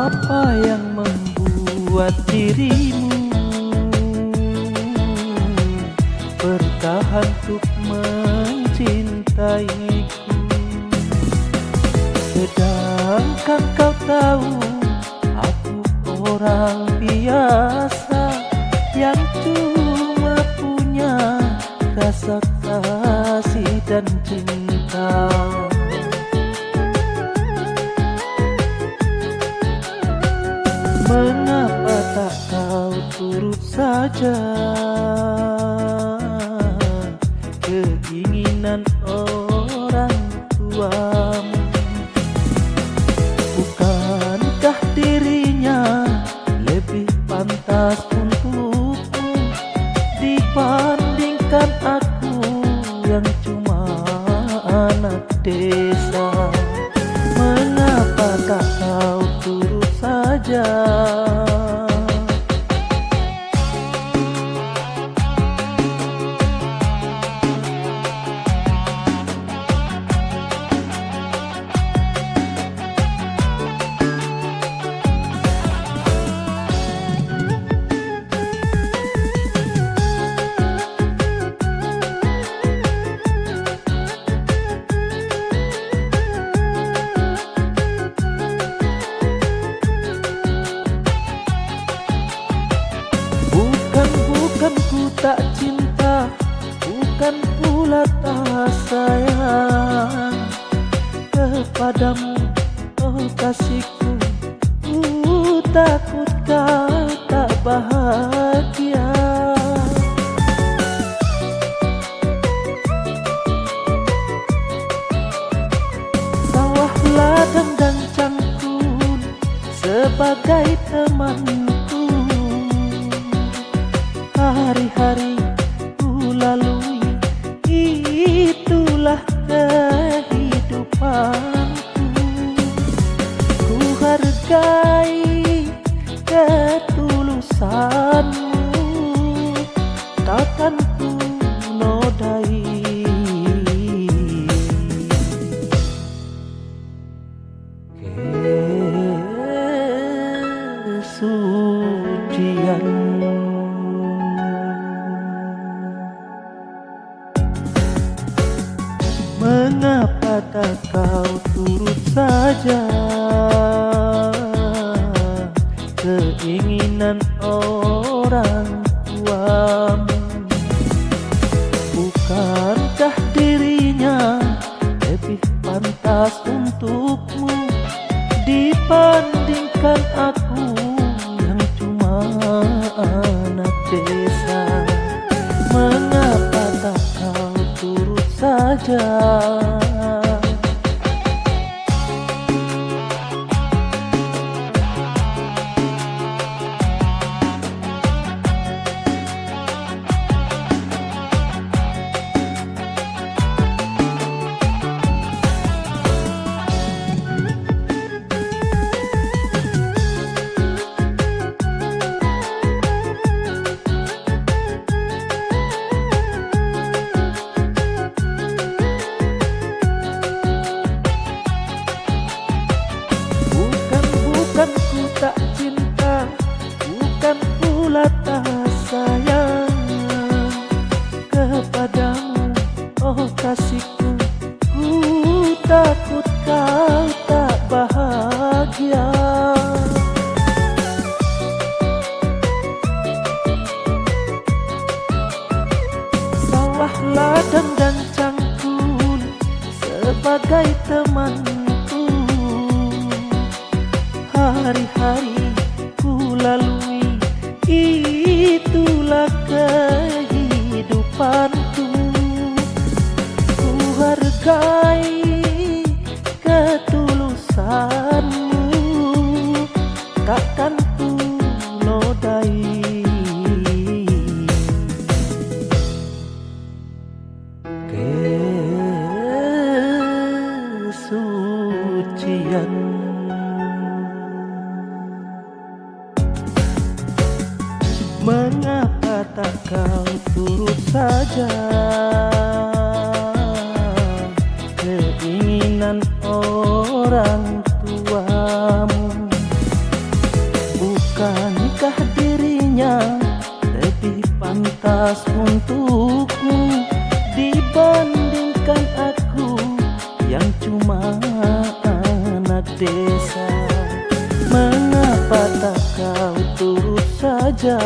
Apa yang membuat dirimu bertahan untuk mencintaiku, sedangkan kau tahu aku orang biasa yang cuma punya rasa kasih dan cinta. Mengapa tak kau turut saja keinginan orang tuamu? Bukankah dirinya lebih pantas untukmu dibandingkan aku yang cuma anak desa? Mengapa tak kau turut saja? Bukan ku tak cinta, bukan pula tak sayang kepadamu, oh kasihku. Ku takut kau tak bahagia. Sawah ladang dan cangkul sebagai temanku. Hari-hari ku lalui, itulah kehidupanku. Ku hargai ketulusanmu, takkan ku nodai kesucianmu. Mengapa tak kau turut saja keinginan orang tuamu? Bukankah dirinya lebih pantas untukmu dibandingkan aku yang cuma anak desa? Mengapa tak kau turut saja? Bukan ku tak cinta, bukan pula tak sayang kepadamu, oh kasihku. Ku takut kau tak bahagia. Sawah ladang dan cangkul sebagai temanku. Hari-hari ku lalui, itulah kehidupanku. Ku hargai ketulusanmu, takkan ku nodai kesucianmu. Mengapa tak kau turut saja keinginan orang tuamu? Bukankah dirinya lebih pantas untukmu dibandingkan aku yang cuma anak desa? Mengapa tak kau turut saja?